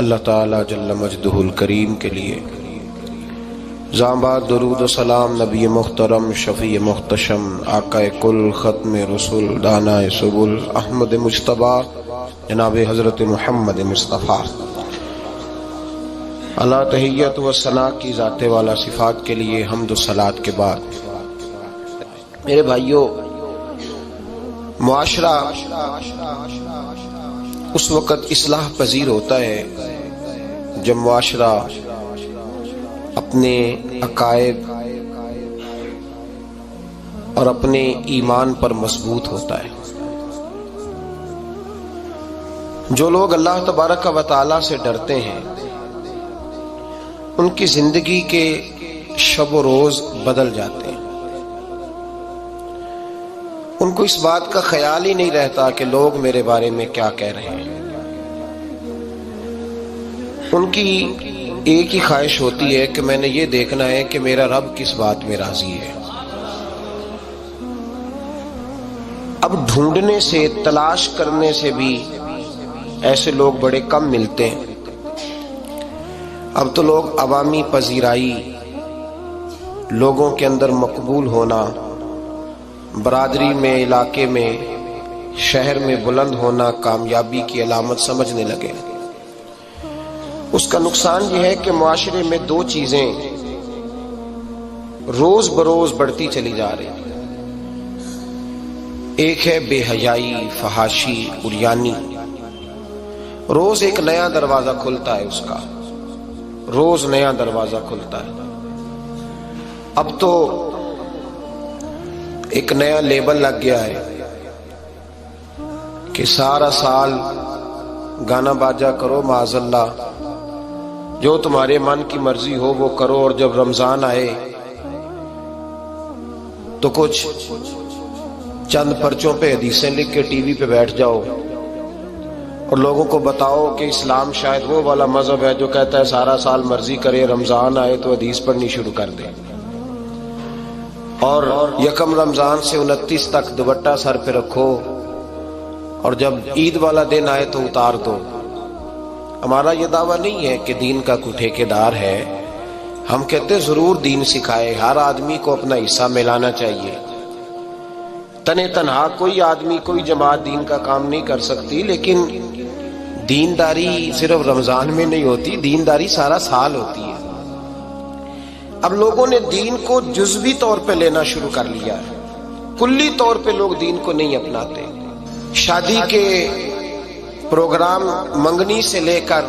اللہ تعالی جل مجدہ الکریم کے لیے زامباد درود و سلام نبی محترم شفیع محتشم آقا کل ختم رسول دانا سبل احمد مجتبی جناب حضرت محمد مصطفیٰ اللہ تحیت و ثنا کی ذات والا صفات کے لیے حمد و صلات کے بعد میرے بھائیوں، معاشرہ اس وقت اصلاح پذیر ہوتا ہے جب معاشرہ اپنے عقائد اور اپنے ایمان پر مضبوط ہوتا ہے۔ جو لوگ اللہ تبارک و تعالی سے ڈرتے ہیں ان کی زندگی کے شب و روز بدل جاتے ہیں۔ ان کو اس بات کا خیال ہی نہیں رہتا کہ لوگ میرے بارے میں کیا کہہ رہے ہیں۔ ان کی ایک ہی خواہش ہوتی ہے کہ میں نے یہ دیکھنا ہے کہ میرا رب کس بات میں راضی ہے۔ اب ڈھونڈنے سے، تلاش کرنے سے بھی ایسے لوگ بڑے کم ملتے ہیں۔ اب تو لوگ عوامی پذیرائی، لوگوں کے اندر مقبول ہونا، برادری میں، علاقے میں، شہر میں بلند ہونا کامیابی کی علامت سمجھنے لگے۔ اس کا نقصان یہ ہے کہ معاشرے میں دو چیزیں روز بروز بڑھتی چلی جا رہی ہیں۔ ایک ہے بے حیائی، فحاشی، عریانی۔ روز ایک نیا دروازہ کھلتا ہے، اس کا روز نیا دروازہ کھلتا ہے۔ اب تو ایک نیا لیبل لگ گیا ہے کہ سارا سال گانا باجا کرو، معاذ اللہ، جو تمہارے من کی مرضی ہو وہ کرو، اور جب رمضان آئے تو کچھ چند پرچوں پہ حدیثیں لکھ کے ٹی وی پہ بیٹھ جاؤ اور لوگوں کو بتاؤ کہ اسلام شاید وہ والا مذہب ہے جو کہتا ہے سارا سال مرضی کرے، رمضان آئے تو حدیث پڑھنی شروع کر دے، اور یکم رمضان سے 29 تک دوپٹہ سر پہ رکھو، اور جب عید والا دن آئے تو اتار دو۔ ہمارا یہ دعویٰ نہیں ہے کہ دین کا کوئی ٹھیکیدار ہے، ہم کہتے ضرور دین سکھائے، ہر آدمی کو اپنا حصہ ملانا چاہیے۔ تنے تنہا کوئی آدمی، کوئی جماعت دین کا کام نہیں کر سکتی، لیکن دینداری صرف رمضان میں نہیں ہوتی، دینداری سارا سال ہوتی ہے۔ اب لوگوں نے دین کو جزوی طور پہ لینا شروع کر لیا ہے، کلی طور پہ لوگ دین کو نہیں اپناتے۔ شادی کے پروگرام منگنی سے لے کر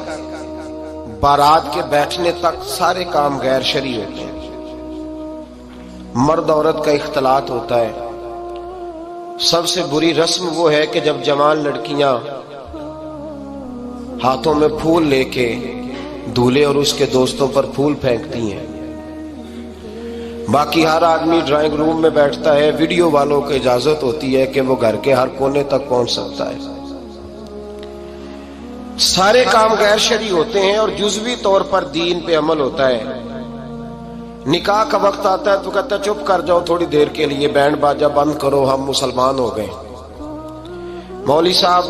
بارات کے بیٹھنے تک سارے کام غیر شرعی ہوتے ہیں۔ مرد عورت کا اختلاط ہوتا ہے۔ سب سے بری رسم وہ ہے کہ جب جوان لڑکیاں ہاتھوں میں پھول لے کے دولہے اور اس کے دوستوں پر پھول پھینکتی ہیں، باقی ہر آدمی ڈرائنگ روم میں بیٹھتا ہے، ویڈیو والوں کو اجازت ہوتی ہے کہ وہ گھر کے ہر کونے تک پہنچ سکتا ہے۔ سارے کام غیر شرعی ہوتے ہیں اور جزوی طور پر دین پہ عمل ہوتا ہے۔ نکاح کا وقت آتا ہے تو کہتا ہے چپ کر جاؤ تھوڑی دیر کے لیے، بینڈ باجا بند کرو، ہم مسلمان ہو گئے۔ مولوی صاحب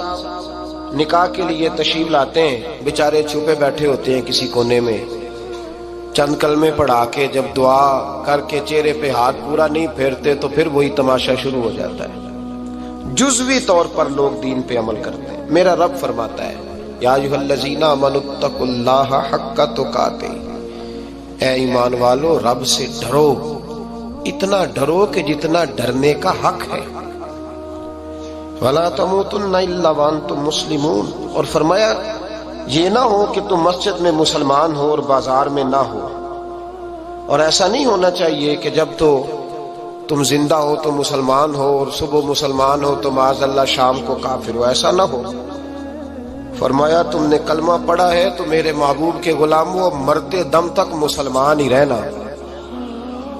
نکاح کے لیے تشریف لاتے ہیں، بیچارے چھپے بیٹھے ہوتے ہیں کسی کونے میں، چند کلمے پڑھا کے جب دعا کر کے چہرے پہ ہاتھ پورا نہیں پھیرتے تو پھر وہی تماشا شروع ہو جاتا ہے۔ جزوی طور پر لوگ دین پہ عمل کرتے ہیں۔ میرا رب فرماتا ہے یا ایھا الذین آمنوا اتقوا اللہ حق تقاتہ، اے ایمان والو رب سے ڈرو، اتنا ڈرو کہ جتنا ڈرنے کا حق ہے۔ وَلَا تَمُوتُنَّ إِلَّا وَأَنْتُمْ مُسْلِمُونَ، اور فرمایا یہ نہ ہو کہ تم مسجد میں مسلمان ہو اور بازار میں نہ ہو، اور ایسا نہیں ہونا چاہیے کہ جب تو تم زندہ ہو تو مسلمان ہو اور صبح مسلمان ہو تو معاذ اللہ شام کو کافر ہو، ایسا نہ ہو۔ فرمایا تم نے کلمہ پڑھا ہے تو میرے محبوب کے غلام ہو، اب مرتے دم تک مسلمان ہی رہنا،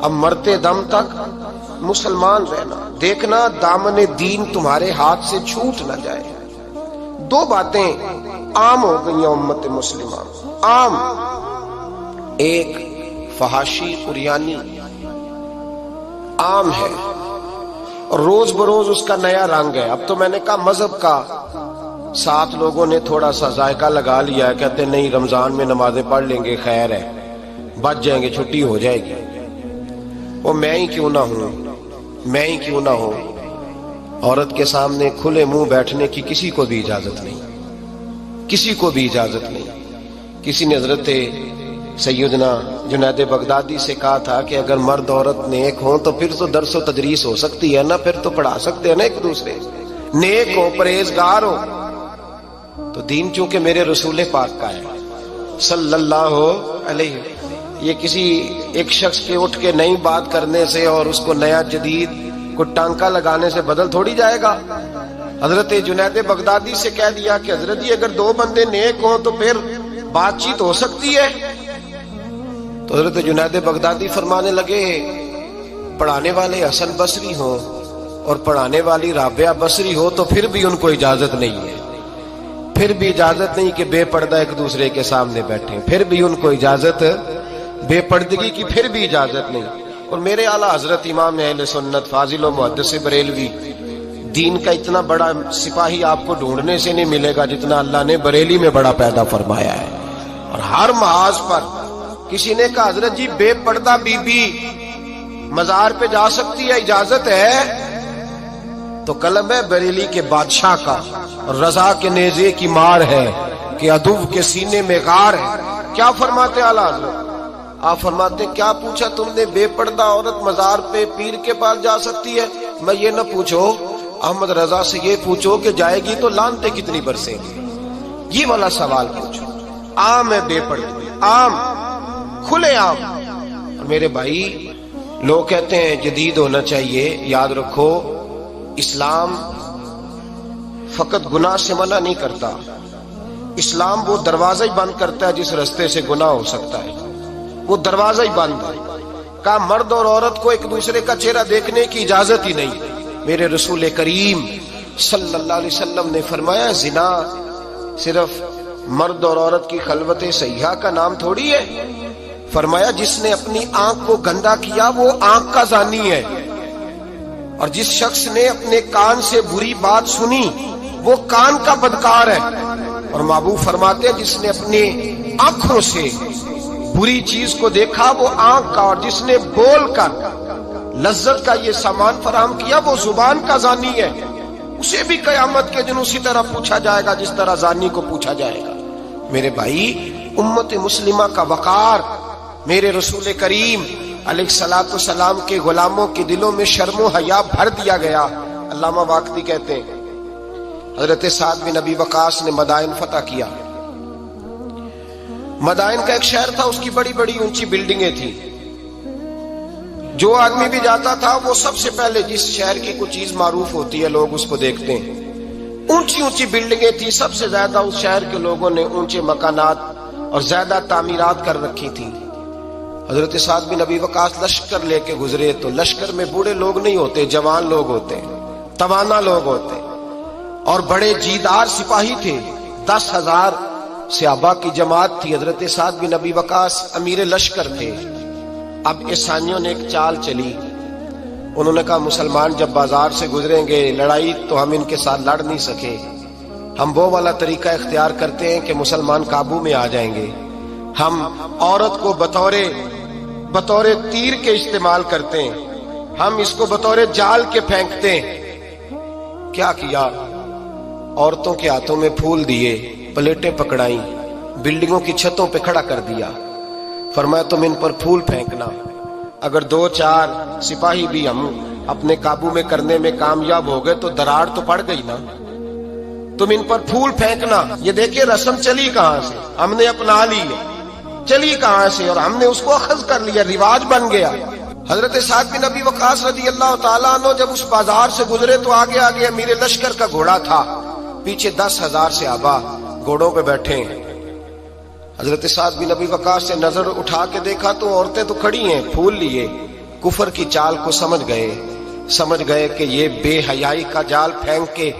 اب مرتے دم تک مسلمان رہنا، دیکھنا دامن دین تمہارے ہاتھ سے چھوٹ نہ جائے۔ دو باتیں عام ہو گئی ہیں امت مسلمہ، عام، ایک فحاشی عریانی عام ہے اور روز بروز اس کا نیا رنگ ہے۔ اب تو میں نے کہا مذہب کا 7 لوگوں نے تھوڑا سا ذائقہ لگا لیا ہے، کہتے نہیں رمضان میں نمازیں پڑھ لیں گے، خیر ہے، بچ جائیں گے، چھٹی ہو جائے گی۔ وہ میں ہی کیوں نہ ہوں، عورت کے سامنے کھلے منہ بیٹھنے کی کسی کو بھی اجازت نہیں، کسی کو بھی اجازت نہیں۔ کسی نے حضرت سیدنا جنید بغدادی سے کہا تھا کہ اگر مرد عورت نیک ہوں تو پھر تو درس و تدریس ہو سکتی ہے نا، پھر تو پڑھا سکتے ہیں نا ایک دوسرے، نیک ہو، پرہیزگار ہو۔ تو دین چونکہ میرے رسول پاک کا ہے صلی اللہ علیہ، یہ کسی ایک شخص کے اٹھ کے نئی بات کرنے سے اور اس کو نیا جدید کو ٹانکا لگانے سے بدل تھوڑی جائے گا۔ حضرت جنید بغدادی سے کہہ دیا کہ حضرت جی اگر 2 بندے نیک ہوں تو پھر بات چیت ہو سکتی ہے۔ تو حضرت جنید بغدادی فرمانے لگے پڑھانے والے حسن بصری ہوں اور پڑھانے والی رابعہ بصری ہو تو پھر بھی ان کو اجازت نہیں ہے، پھر بھی اجازت نہیں کہ بے پردہ ایک دوسرے کے سامنے بیٹھیں، پھر بھی ان کو اجازت، بے پردگی کی پھر بھی اجازت نہیں۔ اور میرے اعلیٰ حضرت امام اہل سنت فاضل و محدث بریلوی، دین کا اتنا بڑا سپاہی آپ کو ڈھونڈنے سے نہیں ملے گا جتنا اللہ نے بریلی میں بڑا پیدا فرمایا ہے۔ اور ہر محاذ پر کسی نے کہا حضرت جی بے پردہ بی بی مزار پہ جا سکتی ہے، اجازت ہے؟ تو قلم ہے بریلی کے بادشاہ کا، رضا کے نیزے کی مار ہے کہ عدو کے سینے میں غار ہے۔ کیا فرماتے اعلیٰ حضرت؟ آپ فرماتے کیا پوچھا تم نے، بے پردہ عورت مزار پہ پیر کے پاس جا سکتی ہے؟ میں یہ نہ پوچھو، احمد رضا سے یہ پوچھو کہ جائے گی تو لانتے کتنی برسیں گی، یہ والا سوال پوچھو۔ عام ہے بے پردگی، عام، کھلے عام۔ اور میرے بھائی لوگ کہتے ہیں جدید ہونا چاہیے، یاد رکھو اسلام فقط گناہ سے منع نہیں کرتا، اسلام وہ دروازہ ہی بند کرتا ہے جس رستے سے گناہ ہو سکتا ہے، وہ دروازہ ہی بند ہے۔ کہا مرد اور عورت کو ایک دوسرے کا چہرہ دیکھنے کی اجازت ہی نہیں۔ میرے رسول کریم صلی اللہ علیہ وسلم نے فرمایا زنا صرف مرد اور عورت کی خلوت صحیحہ کا نام تھوڑی ہے، فرمایا جس نے اپنی آنکھ کو گندا کیا وہ آنکھ کا زانی ہے، اور جس شخص نے اپنے کان سے بری بات سنی وہ کان کا بدکار ہے، اور محبوب فرماتے ہیں جس نے اپنی آنکھوں سے بری چیز کو دیکھا وہ آنکھ کا، اور جس نے بول کر لذت کا یہ سامان فراہم کیا وہ زبان کا زانی ہے، اسے بھی قیامت کے دن اسی طرح پوچھا جائے گا جس طرح زانی کو پوچھا جائے گا۔ میرے بھائی امت مسلمہ کا وقار میرے رسول کریم علیہ الصلوۃ والسلام کے غلاموں کے دلوں میں شرم و حیا بھر دیا گیا۔ علامہ واقدی کہتے ہیں حضرت سعد بن ابی وقاص نے مدائن فتح کیا۔ مدائن کا ایک شہر تھا، اس کی بڑی بڑی اونچی بلڈنگیں تھیں، جو آدمی بھی جاتا تھا وہ سب سے پہلے جس شہر کی کوئی چیز معروف ہوتی ہے لوگ اس کو دیکھتے ہیں۔ اونچی اونچی بلڈنگیں تھیں، سب سے زیادہ اس شہر کے لوگوں نے اونچے مکانات اور زیادہ تعمیرات کر رکھی تھی۔ حضرت سعد بن ابی وقاص لشکر لے کے گزرے تو لشکر میں بوڑھے لوگ نہیں ہوتے، جوان لوگ ہوتے، توانا لوگ ہوتے، اور بڑے جیدار سپاہی تھے، 10,000 صحابہ کی جماعت تھی۔ حضرت سعد بن ابی وقاص امیر لشکر تھے۔ اب عیسائیوں نے ایک چال چلی، انہوں نے کہا مسلمان جب بازار سے گزریں گے لڑائی تو ہم ان کے ساتھ لڑ نہیں سکے، ہم وہ والا طریقہ اختیار کرتے ہیں کہ مسلمان قابو میں آ جائیں گے، ہم عورت کو بطور تیر کے استعمال کرتے ہیں، ہم اس کو بطور جال کے پھینکتے ہیں۔ کیا کیا؟ عورتوں کے ہاتھوں میں پھول دیے، پلیٹیں پکڑائیں، بلڈنگوں کی چھتوں پہ کھڑا کر دیا، فرمایا تم ان پر پھول پھینکنا، اگر 2-4 سپاہی بھی ہم اپنے قابو میں کرنے میں کامیاب ہو گئے تو دراڑ تو پڑ گئی نا، تم ان پر پھول پھینکنا۔ یہ دیکھیں رسم چلی کہاں سے، ہم نے اپنا لی ہے، چلی کہاں سے اور ہم نے اس کو اخذ کر لیا، رواج بن گیا۔ حضرت سعد بن ابی وقاص رضی اللہ تعالیٰ عنہ جب اس بازار سے گزرے تو آگے آگے امیر لشکر کا گھوڑا تھا، پیچھے 10,000 صحابہ گھوڑوں پہ بیٹھے ہیں۔ حضرت سعد بن ابی وقاص سے نظر اٹھا کے دیکھا تو عورتیں تو کھڑی ہیں، پھول لیے، کفر کی چال کو سمجھ گئے کہ یہ بے حیائی کا جال پھینک کے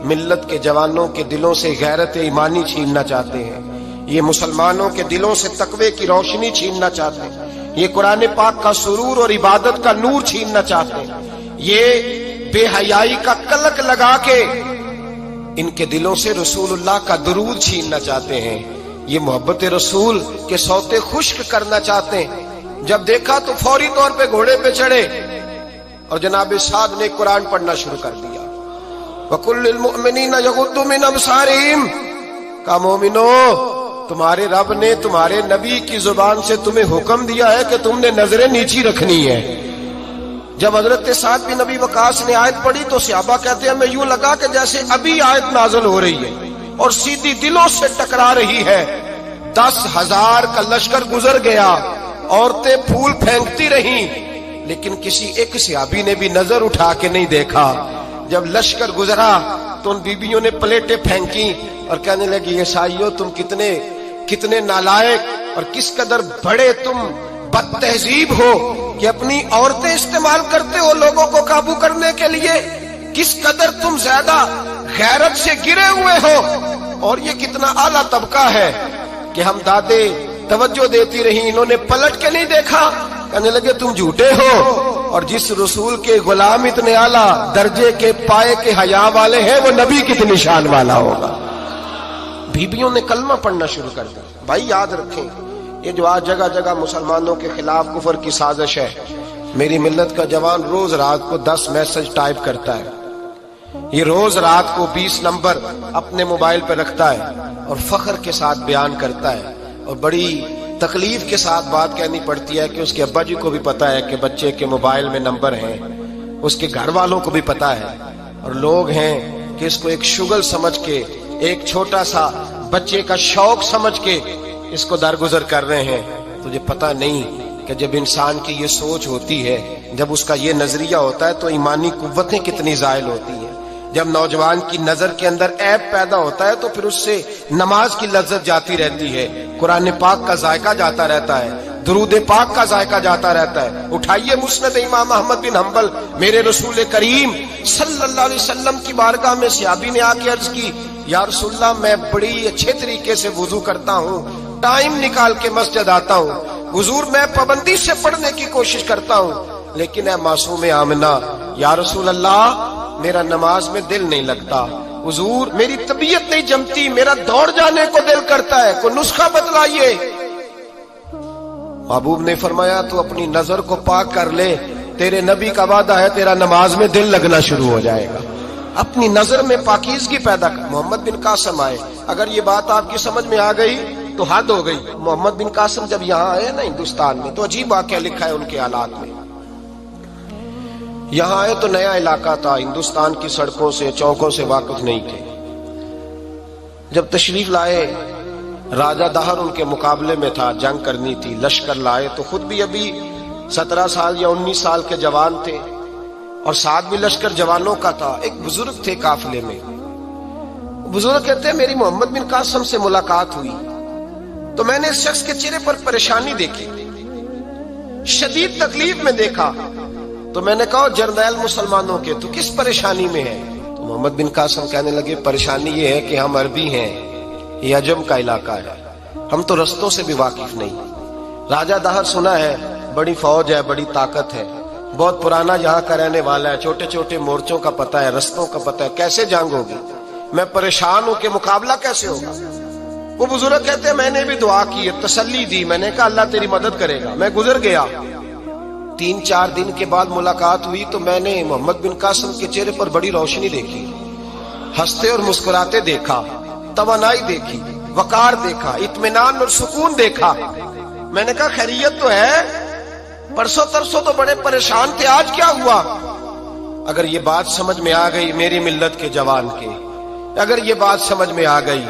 ملت کے جوانوں کے دلوں سے غیرت ایمانی چھیننا چاہتے ہیں، یہ مسلمانوں کے دلوں سے تقوی کی روشنی چھیننا چاہتے ہیں، یہ قرآن پاک کا سرور اور عبادت کا نور چھیننا چاہتے ہیں، یہ بے حیائی کا کلک لگا کے ان کے دلوں سے رسول اللہ کا درود چھیننا چاہتے ہیں، یہ محبت رسول کے سوتے خشک کرنا چاہتے ہیں۔ جب دیکھا تو فوری طور پہ گھوڑے پہ چڑھے اور جناب سعد نے قرآن پڑھنا شروع کر دیا۔ وَقُلْ لِلْمُؤْمِنِينَ يَغُضُّوا مِنْ أَبْصَارِهِمْ، کہا مومنو تمہارے رب نے تمہارے نبی کی زبان سے تمہیں حکم دیا ہے کہ تم نے نظریں نیچی رکھنی ہے۔ جب حضرت سعد بن نبی وقاص نے آیت پڑھی تو صحابہ کہتے ہیں ہمیں یوں لگا کہ جیسے ابھی آیت نازل ہو رہی ہے اور سیدھی دلوں سے ٹکرا رہی ہے۔ 10,000 کا لشکر گزر گیا، عورتیں پھول پھینکتی رہیں، لیکن کسی ایک صحابی نے بھی نظر اٹھا کے نہیں دیکھا۔ جب لشکر گزرا تو ان بیبیوں نے پلیٹیں پھینکی اور کہنے لگی عیسائیوں تم کتنے نالائق اور کس قدر بڑے تم بد تہذیب ہو کہ اپنی عورتیں استعمال کرتے ہو لوگوں کو قابو کرنے کے لیے، کس قدر تم زیادہ غیرت سے گرے ہوئے ہو، اور یہ کتنا اعلیٰ طبقہ ہے کہ ہم دادے توجہ دیتی رہی، انہوں نے پلٹ کے نہیں دیکھا، کہنے لگے تم جھوٹے ہو، اور جس رسول کے غلام اتنے اعلیٰ درجے کے پائے کے حیا والے ہیں وہ نبی کتنی شان والا ہوگا۔ بیبیوں نے کلمہ پڑھنا شروع کر دیا۔ بھائی یاد رکھیں یہ جو آج جگہ جگہ مسلمانوں کے خلاف کفر کی سازش ہے، میری ملت کا جوان روز رات کو 10 میسج ٹائپ کرتا ہے، یہ روز رات کو 20 نمبر اپنے موبائل پہ رکھتا ہے اور فخر کے ساتھ بیان کرتا ہے، اور بڑی تکلیف کے ساتھ بات کہنی پڑتی ہے کہ اس کے ابا جی کو بھی پتا ہے کہ بچے کے موبائل میں نمبر ہیں، اس کے گھر والوں کو بھی پتا ہے، اور لوگ ہیں کہ اس کو ایک شغل سمجھ کے، ایک چھوٹا سا بچے کا شوق سمجھ کے اس کو درگزر کر رہے ہیں۔ تجھے پتا نہیں کہ جب انسان کی یہ سوچ ہوتی ہے، جب اس کا یہ نظریہ ہوتا ہے تو ایمانی قوتیں کتنی زائل ہوتی ہیں۔ جب نوجوان کی نظر کے اندر عیب پیدا ہوتا ہے تو پھر اس سے نماز کی لذت جاتی رہتی ہے، قرآن پاک کا ذائقہ جاتا رہتا ہے، درود پاک کا ذائقہ جاتا رہتا ہے۔ اٹھائیے مسند امام احمد بن حنبل، میرے رسول کریم صلی اللہ علیہ وسلم کی بارگاہ میں صحابی نے آ کے عرض کی یا رسول اللہ میں بڑی اچھے طریقے سے وضو کرتا ہوں، ٹائم نکال کے مسجد آتا ہوں، حضور میں پابندی سے پڑھنے کی کوشش کرتا ہوں، لیکن اے معصوم آمنہ یا رسول اللہ میرا نماز میں دل نہیں لگتا، حضور میری طبیعت نہیں جمتی، میرا دوڑ جانے کو دل کرتا ہے، کوئی نسخہ بتلائیے۔ محبوب نے فرمایا تو اپنی نظر کو پاک کر لے، تیرے نبی کا وعدہ ہے تیرا نماز میں دل لگنا شروع ہو جائے گا۔ اپنی نظر میں پاکیزگی پیدا کر۔ محمد بن قاسم آئے، اگر یہ بات آپ کی سمجھ میں آ گئی تو حد ہو گئی۔ محمد بن قاسم جب یہاں آئے نا ہندوستان میں تو عجیب واقعہ لکھا ہے ان کے حالات میں۔ یہاں آئے تو نیا علاقہ تھا، ہندوستان کی سڑکوں سے چوکوں سے واقف نہیں تھے۔ جب تشریف لائے راجہ دہر ان کے مقابلے میں تھا، جنگ کرنی تھی، لشکر لائے تو خود بھی ابھی 17 سال یا 19 سال کے جوان تھے، اور ساتھ بھی لشکر جوانوں کا تھا۔ ایک بزرگ تھے قافلے میں، بزرگ کہتے ہیں میری محمد بن قاسم سے ملاقات ہوئی تو میں نے اس شخص کے چہرے پر پریشانی دیکھی، شدید تکلیف میں دیکھا، تو میں نے کہا جرنیل مسلمانوں کے تو کس پریشانی میں ہے؟ تو محمد بن قاسم کہنے لگے پریشانی یہ ہے کہ ہم عربی ہیں، یہ عجم کا علاقہ ہے، ہم تو رستوں سے بھی واقف نہیں۔ راجہ دہر سنا ہے بڑی فوج ہے، بڑی طاقت ہے، بہت پرانا یہاں کا رہنے والا ہے، چھوٹے چھوٹے مورچوں کا پتہ ہے، رستوں کا پتہ ہے، کیسے جنگ ہوگی؟ میں پریشان ہوں کہ مقابلہ کیسے ہوگا؟ وہ بزرگ کہتے ہیں میں نے بھی دعا کی، تسلی دی، میں نے کہا اللہ تیری مدد کرے گا۔ میں گزر گیا، 3-4 دن کے بعد ملاقات ہوئی تو میں نے محمد بن قاسم کے چہرے پر بڑی روشنی دیکھی، ہنستے اور مسکراتے دیکھا، توانائی دیکھی، وقار دیکھا، اطمینان اور سکون دیکھا۔ میں نے کہا خیریت تو ہے، پرسوں ترسوں تو بڑے پریشان تھے، آج کیا ہوا؟ اگر یہ بات سمجھ میں آ گئی میری ملت کے جوان کے، اگر یہ بات سمجھ میں آ گئی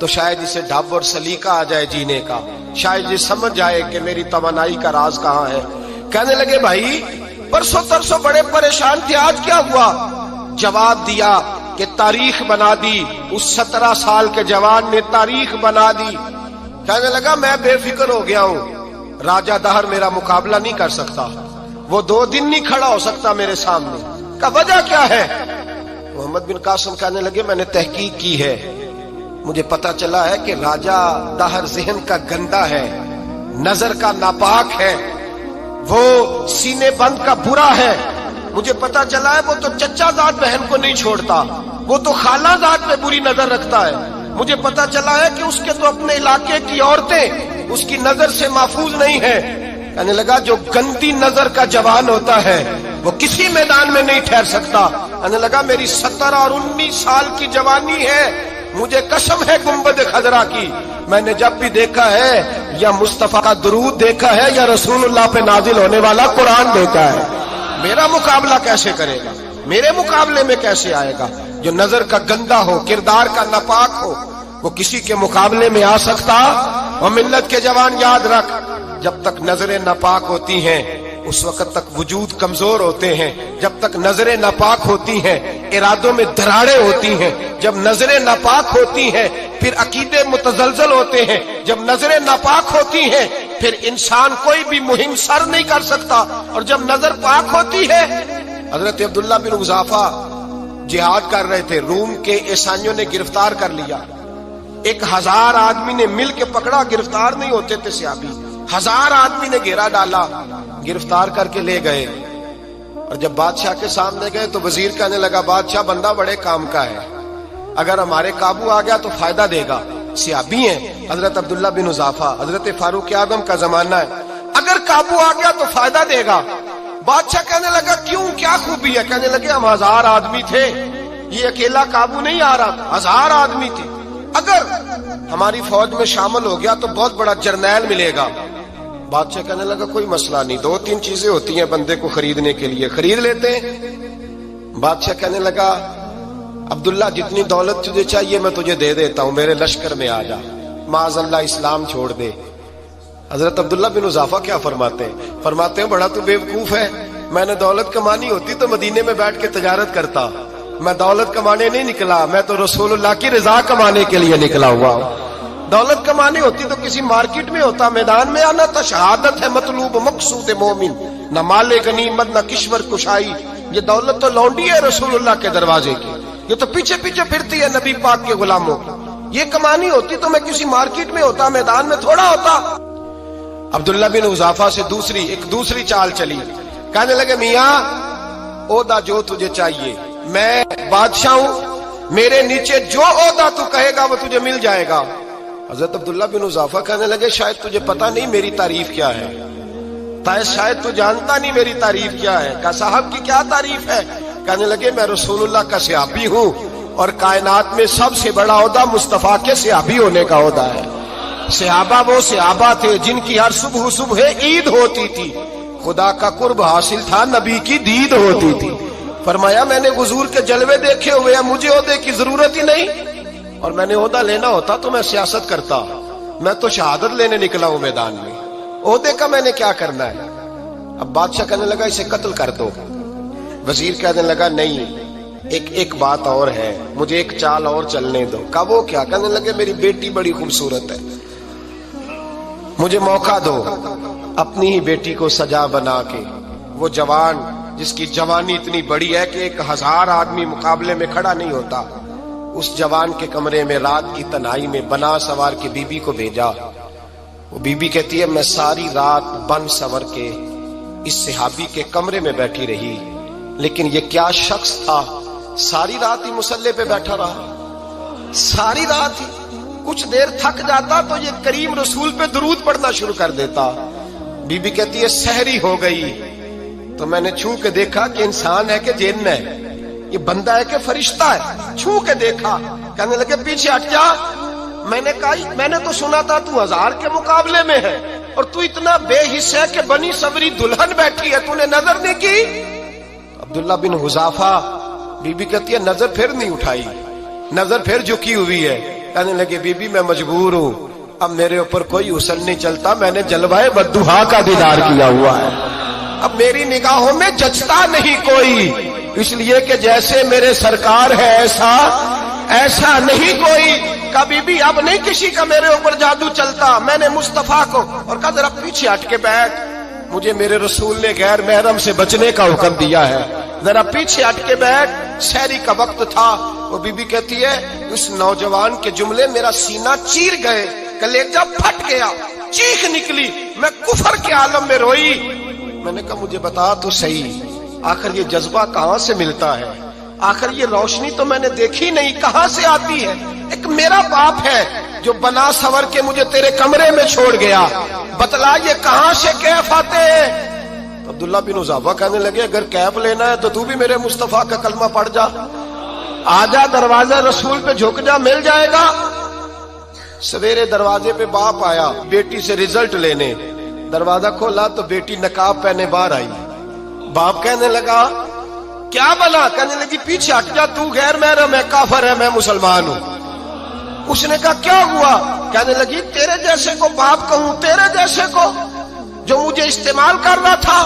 تو شاید اسے ڈھب اور سلیقہ آ جائے جینے کا، شاید یہ سمجھ جائے کہ میری توانائی کا راز کہاں ہے۔ کہنے لگے بھائی پرسوں ترسوں بڑے پریشان تھے، آج کیا ہوا؟ جواب دیا کہ تاریخ بنا دی، اس 17 سال کے جوان نے تاریخ بنا دی۔ کہنے لگا میں بے فکر ہو گیا ہوں، راجہ دہر میرا مقابلہ نہیں کر سکتا، وہ 2 دن نہیں کھڑا ہو سکتا میرے سامنے۔ کا وجہ کیا ہے؟ محمد بن قاسم کہنے لگے میں نے تحقیق کی ہے، مجھے پتا چلا ہے کہ راجہ دہر ذہن کا گندا ہے، نظر کا ناپاک ہے، وہ سینے بند کا برا ہے، مجھے پتا چلا ہے وہ تو چچا زاد بہن کو نہیں چھوڑتا، وہ تو خالازاد پہ بری نظر رکھتا ہے. مجھے پتا چلا ہے کہ اس کے تو اپنے علاقے کی عورتیں اس کی نظر سے محفوظ نہیں ہیں. کہنے لگا جو گندی نظر کا جوان ہوتا ہے وہ کسی میدان میں نہیں ٹھہر سکتا. کہنے لگا میری 17 اور 19 سال کی جوانی ہے, مجھے قسم ہے گنبد خضرا کی, میں نے جب بھی دیکھا ہے یا مصطفیٰ کا درود دیکھا ہے یا رسول اللہ پہ نازل ہونے والا قرآن دیکھا ہے. میرا مقابلہ کیسے کرے گا, میرے مقابلے میں کیسے آئے گا؟ جو نظر کا گندا ہو, کردار کا ناپاک ہو, وہ کسی کے مقابلے میں آ سکتا؟ اور ملت کے جوان یاد رکھ, جب تک نظریں ناپاک ہوتی ہیں اس وقت تک وجود کمزور ہوتے ہیں. جب تک نظریں ناپاک ہوتی ہیں ارادوں میں دراڑیں ہوتی ہیں. جب نظریں ناپاک ہوتی ہیں پھر عقیدے متزلزل ہوتے ہیں. جب نظریں ناپاک ہوتی ہیں پھر انسان کوئی بھی مہم سر نہیں کر سکتا. اور جب نظر پاک ہوتی ہے, حضرت عبداللہ بن حذافہ جہاد کر رہے تھے, روم کے عیسائیوں نے گرفتار کر لیا. 1000 آدمی نے مل کے پکڑا, گرفتار نہیں ہوتے تھے صحابی. 1000 آدمی نے گھیرا ڈالا, گرفتار کر کے لے گئے. اور جب بادشاہ کے سامنے گئے تو وزیر کہنے لگا بادشاہ بندہ بڑے کام کا ہے, اگر ہمارے قابو آ گیا تو فائدہ دے گا. صحابی ہیں حضرت عبداللہ بن حذافہ, حضرت فاروق اعظم کا زمانہ ہے, اگر قابو آ گیا تو فائدہ دے گا. بادشاہ کہنے لگا کیوں, کیا خوبی ہے؟ کہنے لگے ہم 1000 آدمی تھے, یہ اکیلا قابو نہیں آ رہا تھا, 1000 آدمی تھے, اگر ہماری فوج میں شامل ہو گیا تو بہت بڑا جرنیل ملے گا. بادشاہ کہنے لگا کوئی مسئلہ نہیں, 2-3 چیزیں ہوتی ہیں بندے کو خریدنے کے لیے, خرید لیتے ہیں. بادشاہ کہنے لگا عبداللہ جتنی دولت تجھے چاہیے میں تجھے دے دیتا ہوں, میرے لشکر میں آ جا, معاذ اللہ اسلام چھوڑ دے. حضرت عبداللہ بن حذافہ کیا فرماتے ہیں؟ فرماتے ہیں بڑا تو بیوقوف ہے, میں نے دولت کمانی ہوتی تو مدینے میں بیٹھ کے تجارت کرتا. میں دولت کمانے نہیں نکلا, میں تو رسول اللہ کی رضا کمانے کے لیے نکلا ہوا ہوں. دولت کمانی ہوتی تو کسی مارکیٹ میں ہوتا, میدان میں آنا تھا. شہادت ہے مطلوب مقصود مومن, نہ مال غنیمت نہ کشور کشائی. یہ دولت تو لونڈی ہے رسول اللہ کے دروازے کی, یہ تو پیچھے پیچھے پھرتی ہے نبی پاک کے غلاموں کی. یہ کمانی ہوتی تو میں کسی مارکیٹ میں ہوتا, میدان میں تھوڑا ہوتا. عبداللہ بن حذافہ سے دوسری چال چلی. کہنے لگے میاں عہدہ جو تجھے چاہیے, میں بادشاہ ہوں, میرے نیچے جو عہدہ تو کہے گا وہ تجھے مل جائے گا. حضرت عبداللہ بن حذافہ کہنے لگے شاید تجھے پتا نہیں میری تعریف کیا ہے, شاید تو جانتا نہیں میری تعریف کیا ہے. کہا صاحب کی کیا تعریف ہے؟ کہنے لگے میں رسول اللہ کا صحابی ہوں, اور کائنات میں سب سے بڑا عہدہ مصطفیٰ کے صحابی ہونے کا عہدہ ہے. صحابہ وہ صحابہ تھے جن کی ہر صبح عید ہوتی تھی, خدا کا قرب حاصل تھا, نبی کی دید ہوتی تھی. فرمایا میں نے حضور کے جلوے دیکھے ہوئے ہیں, مجھے عہدے کی ضرورت ہی نہیں, اور میں نے عہدہ لینا ہوتا تو میں سیاست کرتا, میں تو شہادت لینے نکلا ہوں میدان میں, عہدے کا میں نے کیا کرنا ہے. اب بادشاہ کہنے لگا اسے قتل کر دو. وزیر کہنے لگا نہیں, ایک بات اور ہے, مجھے ایک چال اور چلنے دو. کہا وہ کیا؟ کہنے لگے میری بیٹی بڑی خوبصورت ہے, مجھے موقع دو اپنی ہی بیٹی کو سجا بنا کے. وہ جوان جس کی جوانی اتنی بڑی ہے کہ 1000 آدمی مقابلے میں کھڑا نہیں ہوتا, اس جوان کے کمرے میں رات کی تنہائی میں بنا سوار کے بی بی کو بھیجا. وہ بی بی کہتی ہے میں ساری رات بن سور کے اس صحابی کے کمرے میں بیٹھی رہی, لیکن یہ کیا شخص تھا, ساری رات ہی مصلے پہ بیٹھا رہا, ساری رات ہی. کچھ دیر تھک جاتا تو یہ کریم رسول پہ درود پڑھنا شروع کر دیتا. بی بی کہتی ہے سحری ہو گئی تو میں نے چھو کے دیکھا کہ انسان ہے کہ جن ہے, یہ بندہ ہے کہ فرشتہ ہے, چھو کے دیکھا. کہنے لگے پیچھے ہٹ جا. میں نے کہا میں نے تو سنا تھا تو 1000 کے مقابلے میں ہے, اور تو اتنا بے حس ہے کہ بنی صبری دلہن بیٹھی ہے, تو نے نظر نہیں کی. عبداللہ بن حذافہ, بی بی کہتی ہے نظر پھر نہیں اٹھائی, نظر پھر جھکی ہوئی ہے. کہنے لگے بی بی میں مجبور ہوں, اب میرے اوپر کوئی حسن نہیں چلتا, میں نے جلوہ بدوحا کا دیدار کیا ہوا ہے, اب میری نگاہوں میں جچتا نہیں کوئی, اس لیے کہ جیسے میرے سرکار ہے ایسا نہیں کوئی. کبھی بھی اب نہیں کسی کا میرے اوپر جادو چلتا. میں نے مصطفیٰ کو اور کہا ذرا پیچھے ہٹ کے بیٹھ, مجھے میرے رسول نے غیر محرم سے بچنے کا حکم دیا ہے, ذرا پیچھے ہٹ کے بیٹھ. سحری کا وقت تھا. وہ بی بی کہتی ہے اس نوجوان کے جملے میرا سینہ چیر گئے, کلیجہ پھٹ گیا, چیخ نکلی, میں کفر کے عالم میں روئی. میں نے کہا مجھے بتا تو صحیح, آخر یہ جذبہ کہاں سے ملتا ہے؟ آخر یہ روشنی تو میں نے دیکھی نہیں، کہاں سے آتی ہے؟ ایک میرا باپ ہے جو بنا سور کے مجھے تیرے کمرے میں چھوڑ گیا، بتلا یہ کہاں سے کیف آتے ہیں؟ عبداللہ بن حذافہ کہنے لگے اگر کیف لینا ہے تو بھی میرے مصطفیٰ کا کلمہ پڑھ جا، آجا دروازہ رسول پہ جھک جا، مل جائے گا۔ سویرے دروازے پہ باپ آیا بیٹی سے رزلٹ لینے، دروازہ کھولا تو بیٹی نقاب پہنے باہر آئی۔ باپ کہنے لگا کیا بنا؟ کہنے لگی پیچھے ہٹ جا، تو غیر محرم ہے، کافر ہے، میں مسلمان ہوں۔ اس نے کہا کیا ہوا؟ کہنے لگی تیرے جیسے کو باپ کہوں، تیرے جیسے کو جو مجھے استعمال کر رہا تھا؟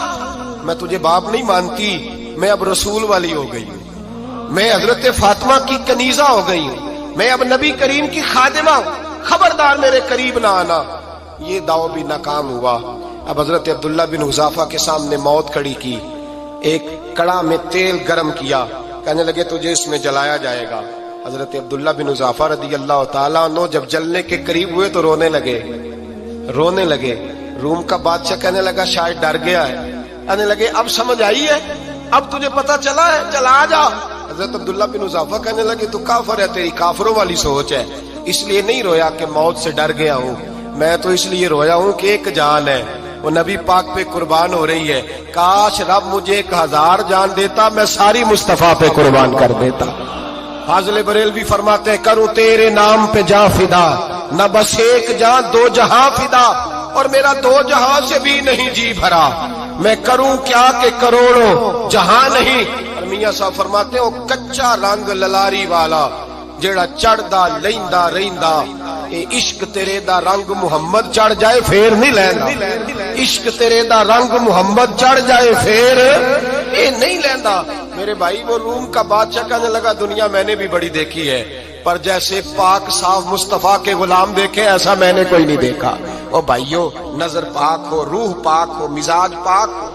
میں تجھے باپ نہیں مانتی، میں اب رسول والی ہو گئی ہوں، میں حضرت فاطمہ کی کنیزہ ہو گئی ہوں، میں اب نبی کریم کی خادمہ ہوں، خبردار میرے قریب نہ آنا۔ یہ دعو بھی ناکام ہوا۔ اب حضرت عبداللہ بن حذافہ کے سامنے موت کھڑی کی، ایک کڑا میں تیل گرم کیا، کہنے لگے تجھے اس میں جلایا جائے گا۔ حضرت عبداللہ بن حذافہ رضی اللہ تعالیٰ عنہ جب جلنے کے قریب ہوئے تو رونے لگے۔ روم کا بادشاہ کہنے لگا شاید ڈر گیا ہے، کہنے لگے اب سمجھ آئی ہے، اب تجھے پتا چلا ہے، چلا آ جا۔ حضرت عبداللہ بن حذافہ کہنے لگے تو کافر ہے، تیری کافروں والی سوچ ہے، اس لیے نہیں رویا کہ موت سے ڈر گیا ہوں، میں تو اس لیے رویا ہوں کہ ایک جان ہے، وہ نبی پاک پہ قربان ہو رہی ہے، کاش رب مجھے 1000 جان دیتا، میں ساری مصطفیٰ پہ قربان کر دیتا۔ فاضل بریلوی فرماتے ہیں کروں تیرے نام پہ جاں فدا، نہ بس ایک جاں 2 جہاں فدا، اور میرا 2 جہاں سے بھی نہیں جی بھرا، میں کروں کیا کہ کروڑوں جہاں نہیں۔ اور میاں صاحب فرماتے ہیں وہ کچا رنگ للاری والا جیڑا چڑھدا لیندا رہندا، اے عشق تیرے دا رنگ محمد چڑھ جائے پھر نہیں لیندا، عشق تیرے دا رنگ محمد چڑھ جائے پھر اے نہیں لیندا۔ میرے بھائی وہ روم کا بادشاہ کہنے لگا دنیا میں نے بھی بڑی دیکھی ہے، پر جیسے پاک صاف مصطفیٰ کے غلام دیکھے ایسا میں نے کوئی نہیں دیکھا۔ او بھائیو، نظر پاک ہو، روح پاک ہو، مزاج پاک ہو،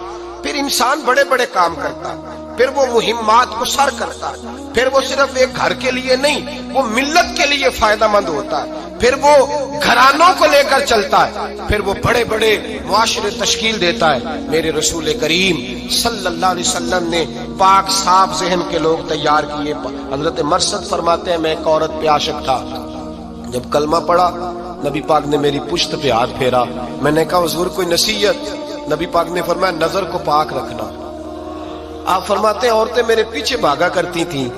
پھر انسان بڑے بڑے کام کرتا، پھر وہ مہمات کو سر کرتا، پھر وہ صرف ایک گھر کے لیے نہیں، وہ ملت کے لیے فائدہ مند ہوتا ہے، پھر وہ گھرانوں کو لے کر چلتا ہے، پھر وہ بڑے بڑے معاشرے تشکیل دیتا ہے۔ میرے رسول کریم صلی اللہ علیہ وسلم نے پاک صاف ذہن کے لوگ تیار کیے۔ حضرت مرثد فرماتے ہیں میں ایک عورت پہ عاشق تھا، جب کلمہ پڑھا نبی پاک نے میری پشت پہ ہاتھ پھیرا، میں نے کہا حضور کوئی نصیحت؟ نبی پاک نے فرمایا نظر کو پاک رکھنا۔ آپ فرماتے ہیں عورتیں میرے پیچھے بھاگا کرتی تھیں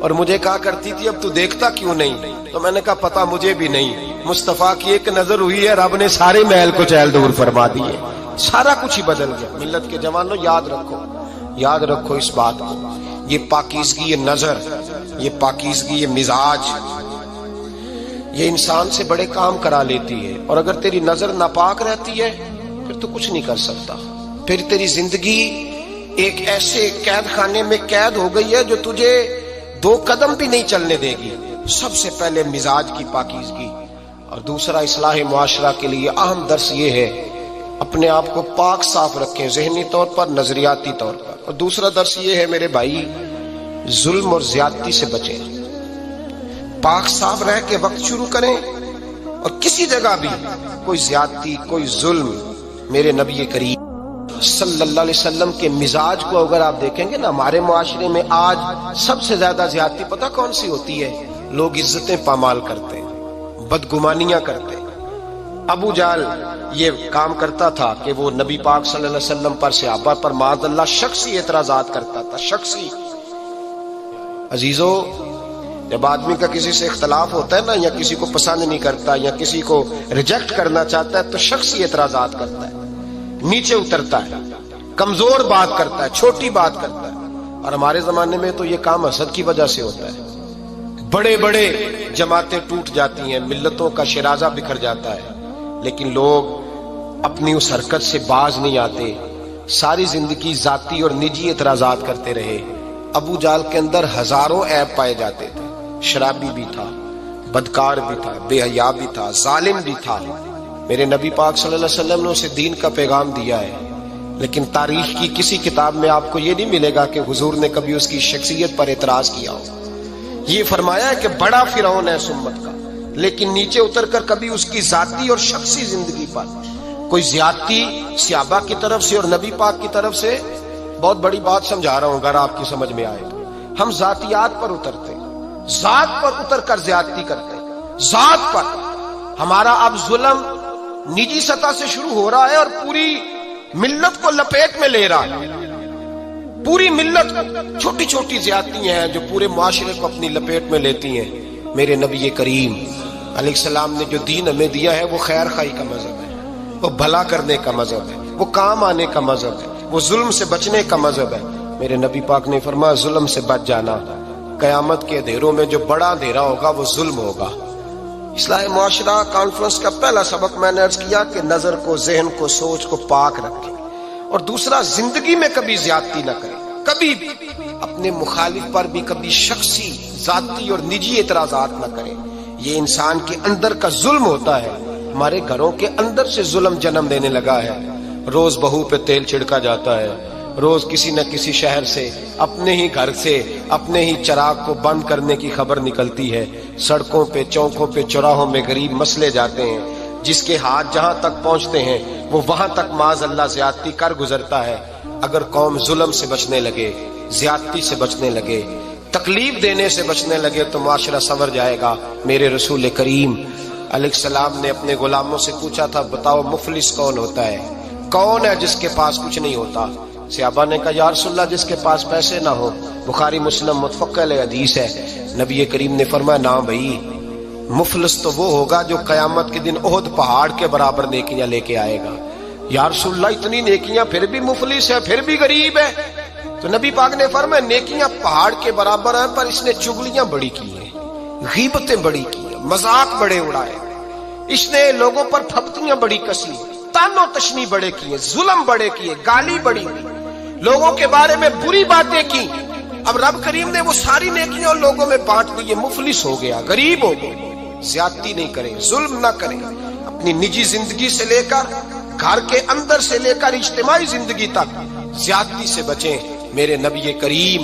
اور مجھے کہا کرتی تھی اب تو دیکھتا کیوں نہیں؟ تو میں نے کہا پتا مجھے بھی نہیں، مصطفیٰ کی ایک نظر ہوئی ہے، رب نے سارے محل کو چہل دور فرما دیے، سارا کچھ ہی بدل گیا۔ ملت کے جوانوں یاد رکھو اس بات کو، یہ پاکیزگی، یہ نظر، یہ پاکیزگی، یہ مزاج، یہ انسان سے بڑے کام کرا لیتی ہے، اور اگر تیری نظر ناپاک رہتی ہے پھر تو کچھ نہیں کر سکتا، پھر تیری زندگی ایک ایسے قید خانے میں قید ہو گئی ہے جو تجھے 2 قدم بھی نہیں چلنے دے گی۔ سب سے پہلے مزاج کی پاکیزگی، اور دوسرا اصلاح معاشرہ کے لیے اہم درس یہ ہے اپنے آپ کو پاک صاف رکھیں، ذہنی طور پر، نظریاتی طور پر، اور دوسرا درس یہ ہے میرے بھائی ظلم اور زیادتی سے بچیں، پاک صاف رہ کے وقت شروع کریں، اور کسی جگہ بھی کوئی زیادتی، کوئی ظلم، میرے نبی کریم صلی اللہ علیہ وسلم کے مزاج کو اگر آپ دیکھیں گے نا، ہمارے معاشرے میں آج سب سے زیادہ زیادتی پتہ کون سی ہوتی ہے؟ لوگ عزتیں پامال کرتے ہیں، بدگمانیاں کرتے ہیں۔ ابو جہل یہ کام کرتا تھا کہ وہ نبی پاک صلی اللہ علیہ وسلم پر، صحابہ پر معاذ اللہ شخصی اعتراضات کرتا تھا، شخصی۔ عزیزو، جب آدمی کا کسی سے اختلاف ہوتا ہے نا، یا کسی کو پسند نہیں کرتا یا کسی کو ریجیکٹ کرنا چاہتا ہے تو شخصی اعتراضات کرتا ہے، نیچے اترتا ہے، کمزور بات کرتا ہے، چھوٹی بات کرتا ہے۔ اور ہمارے زمانے میں تو یہ کام حسد کی وجہ سے ہوتا ہے، بڑے بڑے جماعتیں ٹوٹ جاتی ہیں، ملتوں کا شیرازہ بکھر جاتا ہے، لیکن لوگ اپنی اس حرکت سے باز نہیں آتے، ساری زندگی ذاتی اور نجی اعتراضات کرتے رہے۔ ابو جہل کے اندر ہزاروں عیب پائے جاتے تھے، شرابی بھی تھا، بدکار بھی تھا، بے حیا بھی تھا، ظالم بھی تھا۔ میرے نبی پاک صلی اللہ علیہ وسلم نے اسے دین کا پیغام دیا ہے، لیکن تاریخ کی کسی کتاب میں آپ کو یہ نہیں ملے گا کہ حضور نے کبھی اس کی شخصیت پر اعتراض کیا ہو۔ یہ فرمایا ہے کہ بڑا فرعون ہے اس امت کا، لیکن نیچے اتر کر کبھی اس کی ذاتی اور شخصی زندگی پر کوئی زیادتی صحابہ کی طرف سے اور نبی پاک کی طرف سے، بہت بڑی بات سمجھا رہا ہوں اگر آپ کی سمجھ میں آئے تو، ہم ذاتیات پر اترتے ہیں، ذات پر اتر کر زیادتی کرتے ہیں، ذات پر۔ ہمارا اب ظلم نجی سطح سے شروع ہو رہا ہے اور پوری ملت کو لپیٹ میں لے رہا ہے۔ پوری ملت، چھوٹی چھوٹی زیادتیاں ہیں جو پورے معاشرے کو اپنی لپیٹ میں لیتی ہیں۔ میرے نبی کریم علیہ السلام نے جو دین ہمیں دیا ہے وہ خیر خواہی کا مذہب ہے، وہ بھلا کرنے کا مذہب ہے، وہ کام آنے کا مذہب ہے، وہ ظلم سے بچنے کا مذہب ہے۔ میرے نبی پاک نے فرمایا ظلم سے بچ جانا، قیامت کے اندھیروں میں جو بڑا اندھیرا ہوگا وہ ظلم ہوگا۔ اصلاح معاشرہ کانفرنس کا پہلا سبق میں نے عرض کیا کہ نظر کو، ذہن کو، سوچ کو پاک رکھیں، اور دوسرا زندگی میں کبھی زیادتی نہ کریں، کبھی بھی اپنے مخالف پر بھی کبھی شخصی، ذاتی اور نجی اعتراضات نہ کریں۔ یہ انسان کے اندر کا ظلم ہوتا ہے، ہمارے گھروں کے اندر سے ظلم جنم دینے لگا ہے۔ روز بہو پہ تیل چھڑکا جاتا ہے، روز کسی نہ کسی شہر سے، اپنے ہی گھر سے، اپنے ہی چراغ کو بند کرنے کی خبر نکلتی ہے۔ سڑکوں پہ، چوکوں پہ، چوراہوں میں غریب مسلے جاتے ہیں، جس کے ہاتھ جہاں تک پہنچتے ہیں وہ وہاں تک معاذ اللہ زیادتی کر گزرتا ہے۔ اگر قوم ظلم سے بچنے لگے، زیادتی سے بچنے لگے، تکلیف دینے سے بچنے لگے تو معاشرہ سنور جائے گا۔ میرے رسول کریم علیہ السلام نے اپنے غلاموں سے پوچھا تھا بتاؤ مفلس کون ہوتا ہے؟ کون ہے جس کے پاس کچھ نہیں ہوتا؟ صحابہ نے کہا یا رسول اللہ جس کے پاس پیسے نہ ہو۔ بخاری مسلم متفق علیہ حدیث ہے۔ نبی کریم نے فرمایا نا بھائی، مفلس تو وہ ہوگا جو قیامت کے دن احد پہاڑ کے برابر نیکیاں لے کے آئے گا۔ یا رسول اللہ اتنی نیکیاں پھر بھی مفلس ہے، پھر بھی غریب ہے؟ تو نبی پاک نے فرمایا نیکیاں پہاڑ کے برابر ہیں پر اس نے چغلیاں بڑی کی ہیں، غیبتیں بڑی کی ہیں، مذاق بڑے اڑائے، اس نے لوگوں پر پھپتیاں بڑی کسی، تان و تشنی بڑے کیے، ظلم بڑے کیے، گالی بڑی ہوئی، لوگوں کے بارے میں بری باتیں کی۔ اب رب کریم نے وہ ساری نیکیاں لوگوں میں بانٹ دی، یہ مفلس ہو گیا، غریب ہو گیا۔ زیادتی نہیں کریں، ظلم نہ کریں، اپنی نجی زندگی سے لے کر گھر کے اندر سے لے کر اجتماعی زندگی تک زیادتی سے بچیں۔ میرے نبی کریم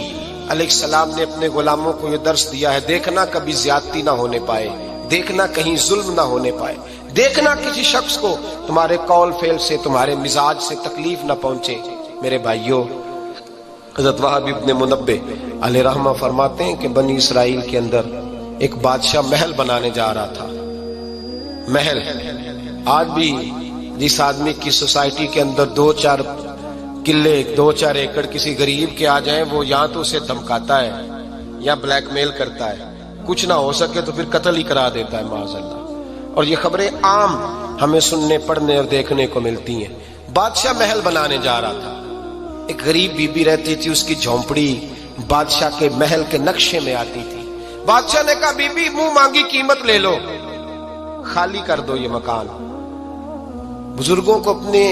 علیہ السلام نے اپنے غلاموں کو یہ درس دیا ہے، دیکھنا کبھی زیادتی نہ ہونے پائے، دیکھنا کہیں ظلم نہ ہونے پائے، دیکھنا کسی شخص کو تمہارے قول فعل سے، تمہارے مزاج سے تکلیف نہ پہنچے۔ میرے بھائیوں، حضرت وہب ابن منبہ علیہ رحمہ فرماتے ہیں کہ بنی اسرائیل کے اندر ایک بادشاہ محل بنانے جا رہا تھا۔ محل، آج بھی جس آدمی کی سوسائٹی کے اندر 2-4 قلعے، 2-4 ایکڑ کسی غریب کے آ جائیں، وہ یا تو اسے دھمکاتا ہے یا بلیک میل کرتا ہے، کچھ نہ ہو سکے تو پھر قتل ہی کرا دیتا ہے معاذ اللہ۔ اور یہ خبریں عام ہمیں سننے، پڑھنے اور دیکھنے کو ملتی ہیں۔ بادشاہ محل بنانے جا رہا تھا، ایک غریب بی بی رہتی تھی، اس کی جھونپڑی بادشاہ کے محل کے نقشے میں آتی تھی۔ بادشاہ نے کہا بی بی منہ مانگی قیمت لے لو، خالی کر دو یہ مکان۔ بزرگوں کو اپنے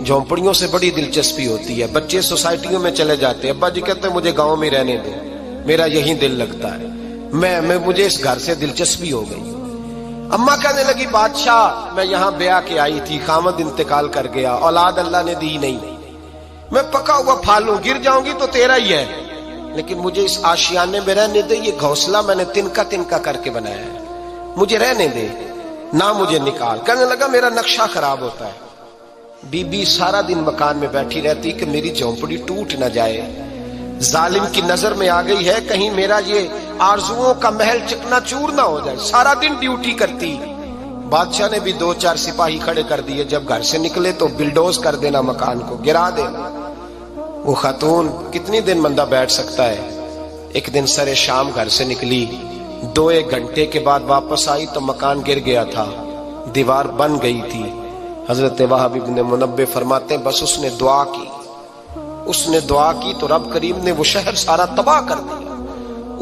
جھونپڑیوں سے بڑی دلچسپی ہوتی ہے، بچے سوسائٹیوں میں چلے جاتے ہیں، ابا جی کہتے ہیں مجھے گاؤں میں رہنے دیں، میرا یہیں دل لگتا ہے، مجھے اس گھر سے دلچسپی ہو گئی۔ اماں کہنے لگی بادشاہ میں یہاں بیاہ کے آئی تھی، خامد انتقال کر گیا، اولاد اللہ نے دی نہیں، میں پکا ہوا پھال ہوں، گر جاؤں گی تو تیرا ہی ہے، لیکن مجھے اس آشیانے میں رہنے دے، یہ گھونسلہ میں نے تنکا تنکا کر کے بنایا ہے، مجھے رہنے دے، نہ مجھے نکال۔ کہنے لگا میرا نقشہ خراب ہوتا ہے۔ بی بی سارا دن مکان میں بیٹھی رہتی کہ میری جھونپڑی ٹوٹ نہ جائے، ظالم کی نظر میں آ گئی ہے کہیں میرا یہ آرزوؤں کا محل چکنا چور نہ ہو جائے، سارا دن ڈیوٹی کرتی۔ بادشاہ نے بھی 2-4 سپاہی کھڑے کر دیے، جب گھر سے نکلے تو بلڈوز کر دینا، مکان کو گرا دینا۔ وہ خاتون کتنی دن بندہ بیٹھ سکتا ہے؟ ایک دن سر شام گھر سے نکلی، 2-1 گھنٹے کے بعد واپس آئی تو مکان گر گیا تھا، دیوار بن گئی تھی۔ حضرت وہب ابن منبہ فرماتے ہیں بس اس نے دعا کی تو رب کریم نے وہ شہر سارا تباہ کر دیا۔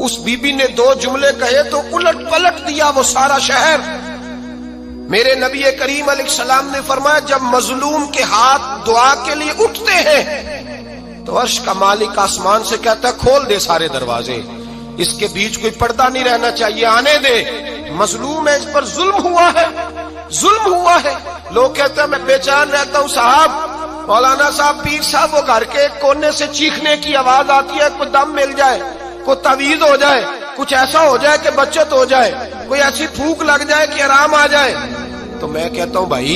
اس بی بی نے 2 جملے کہے تو الٹ پلٹ دیا وہ سارا شہر۔ میرے نبی کریم علیہ السلام نے فرمایا جب مظلوم کے ہاتھ دعا کے لیے اٹھتے ہیں تو عرش کا مالک آسمان سے کہتا ہے کھول دے سارے دروازے، اس کے بیچ کوئی پردہ نہیں رہنا چاہیے، آنے دے، مظلوم ہے، اس پر ظلم ہوا ہے، ظلم ہوا ہے۔ لوگ کہتے ہیں میں بے چین رہتا ہوں صاحب، مولانا صاحب، پیر صاحب، وہ گھر کے ایک کونے سے چیخنے کی آواز آتی ہے، کوئی دم مل جائے، کوئی تعویذ ہو جائے، کچھ ایسا ہو جائے کہ بچت ہو جائے، کوئی ایسی پھونک لگ جائے کہ آرام آ جائے۔ تو میں کہتا ہوں بھائی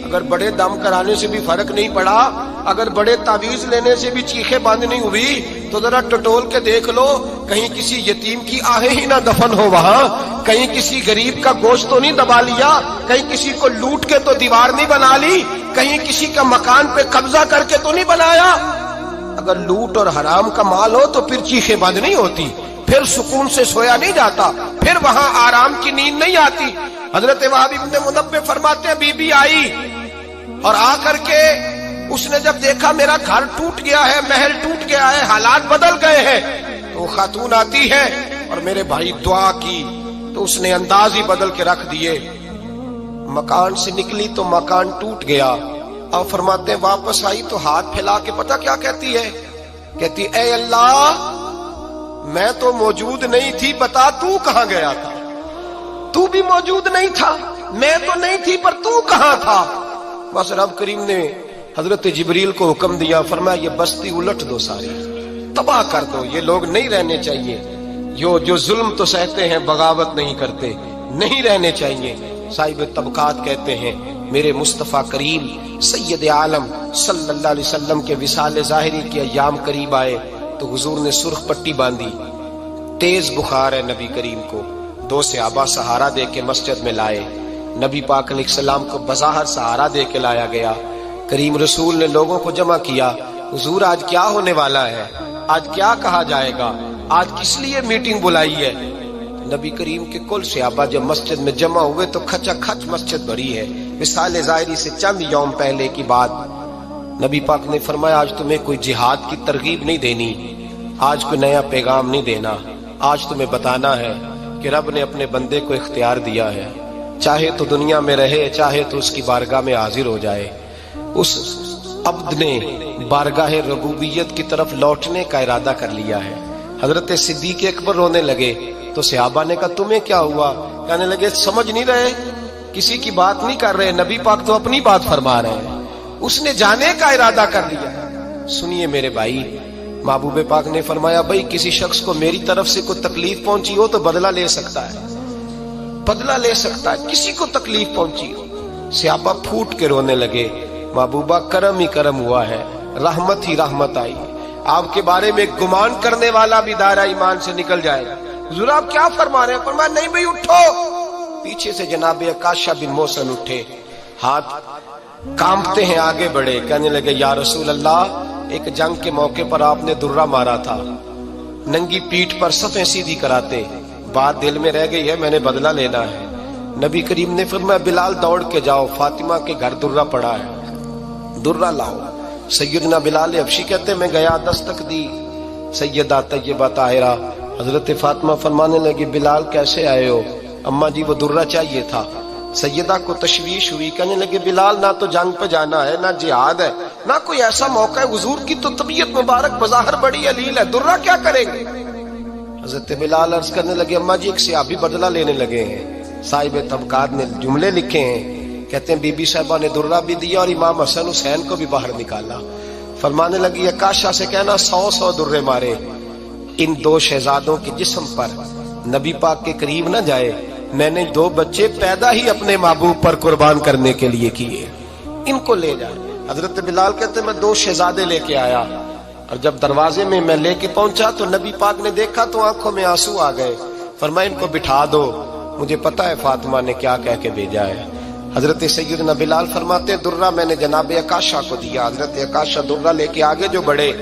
اگر بڑے دم کرانے سے بھی فرق نہیں پڑا، اگر بڑے تعویذ لینے سے بھی چیخیں بند نہیں ہوئی تو ذرا ٹٹول کے دیکھ لو کہیں کسی یتیم کی آہیں ہی نہ دفن ہو وہاں، کہیں کسی غریب کا گوشت تو نہیں دبا لیا، کہیں کسی کو لوٹ کے تو دیوار نہیں بنا لی، کہیں کسی کا مکان پہ قبضہ کر کے تو نہیں بنایا۔ اگر لوٹ اور حرام کا مال ہو تو پھر چیخیں بند نہیں ہوتی، پھر سکون سے سویا نہیں جاتا، پھر وہاں آرام کی نیند نہیں آتی۔ حضرت وہاب بن منبہ فرماتے ہیں بی بی آئی اور آ کر کے اس نے جب دیکھا میرا گھر ٹوٹ گیا ہے، محل ٹوٹ گیا ہے، حالات بدل گئے ہیں، تو وہ خاتون آتی ہے اور میرے بھائی دعا کی تو اس نے انداز ہی بدل کے رکھ دیے۔ مکان سے نکلی تو مکان ٹوٹ گیا، اور فرماتے ہیں واپس آئی تو ہاتھ پھیلا کے پتہ کیا کہتی ہے؟ کہتی اے اللہ میں تو موجود نہیں تھی، بتا تو کہاں گیا تھا؟ تو بھی موجود نہیں تھا، میں تو نہیں تھی، پر تو کہاں تھا؟ بس رب کریم نے حضرت جبریل کو حکم دیا، فرمایا یہ بستی الٹ دو، ساری تباہ کر دو، یہ لوگ نہیں رہنے چاہیے، جو ظلم تو سہتے ہیں بغاوت نہیں کرتے، نہیں رہنے چاہیے۔ صاحب طبقات کہتے ہیں میرے مصطفیٰ کریم سید عالم صلی اللہ علیہ وسلم کے وصال ظاہری کے ایام قریب آئے تو حضور نے سرخ پٹی باندھی، تیز بخار ہے نبی کریم کو، دو صحابہ سہارا دے کے مسجد میں لائے، نبی پاک علیہ السلام کو بظاہر سہارا دے کے لایا گیا۔ کریم رسول نے لوگوں کو جمع کیا، حضور آج کیا ہونے والا ہے، آج کیا کہا جائے گا، آج کس لیے میٹنگ بلائی ہے؟ نبی کریم کے کل صحابہ جب مسجد میں جمع ہوئے تو کھچا کھچ مسجد بھری ہے۔ وصال ظاہری سے چند یوم پہلے کی بات، نبی پاک نے فرمایا آج تمہیں کوئی جہاد کی ترغیب نہیں دینی، آج کوئی نیا پیغام نہیں دینا، آج تمہیں بتانا ہے کہ رب نے اپنے بندے کو اختیار دیا ہے، چاہے تو دنیا میں رہے، چاہے تو اس کی بارگاہ میں حاضر ہو جائے۔ اس عبد نے بارگاہ ربوبیت کی طرف لوٹنے کا ارادہ کر لیا ہے۔ حضرت صدیق اکبر رونے لگے تو صحابہ نے کہا تمہیں کیا ہوا؟ کہنے لگے سمجھ نہیں رہے، کسی کی بات نہیں کر رہے، نبی پاک تو اپنی بات فرما رہے ہیں، اس نے جانے کا ارادہ کر لیا۔ سنیے میرے بھائی، محبوب پاک نے فرمایا بھائی کسی شخص کو میری طرف سے کوئی تکلیف پہنچی ہو تو بدلہ لے سکتا ہے، بدلہ لے سکتا ہے، کسی کو تکلیف پہنچی ہو۔ صحابہ پھوٹ کے رونے لگے، محبوبہ کرم ہی کرم ہوا ہے، رحمت ہی رحمت آئی، آپ کے بارے میں گمان کرنے والا بھی دائرہ ایمان سے نکل جائے گا۔ حضور آپ کیا فرما رہے ہیں؟ فرمایا نہیں بھائی اٹھو۔ پیچھے سے جناب عکاشہ بن محصن اٹھے، ہاتھ کانپتے ہیں، آگے بڑھے، کہنے لگے یا رسول اللہ ایک جنگ کے موقع پر آپ نے درہ مارا تھا، ننگی پیٹھ پر صفیں سیدھی کراتے، بات دل میں رہ گئی ہے، میں نے بدلہ لینا ہے۔ نبی کریم نے فرمایا بلال دوڑ کے جاؤ، فاطمہ کے گھر درہ پڑا ہے، درہ لاؤ۔ سیدنا بلال حبشی کہتے میں گیا، دستک دی سیدہ طیبہ طاہرہ، حضرت فاطمہ فرمانے لگی بلال کیسے آئے ہو؟ اماں جی وہ درہ چاہیے تھا۔ سیدہ کو تشویش ہوئی، کہنے لگے بلال نہ تو جنگ پہ جانا ہے، نہ جہاد ہے، نہ کوئی ایسا موقع ہے، حضور کی تو طبیعت مبارک بظاہر بڑی علیل ہے، درہ کیا کریں گے؟ حضرت بلال عرض کرنے لگے اماں جی ایک صحابی بدلہ لینے لگے ہیں، صاحب طبقات نے جملے لکھے ہیں، کہتے ہیں بی بی صاحبہ نے درہ بھی دیا اور امام حسن حسین کو بھی باہر نکالا۔ فرمانے لگی عکاشہ سے کہنا 100 درے مارے، ان دو شہزادوں کے جسم پر نبی پاک کے قریب نہ جائے، میں نے 2 بچے پیدا ہی اپنے محبوب پر قربان کرنے کے لیے کیے، ان کو لے جائے۔ حضرت بلال کہتے میں 2 شہزادے لے کے آیا، اور جب دروازے میں میں لے کے پہنچا تو نبی پاک نے دیکھا تو آنکھوں میں آنسو آ گئے، فرمایا ان کو بٹھا دو، مجھے پتا ہے فاطمہ نے کیا کہہ کے بھیجا ہے۔ حضرت سیدنا بلال فرماتے ہیں درہ میں نے جناب عکاشہ کو دیا، حضرت عکاشہ درہ لے کے آگے جو بڑھے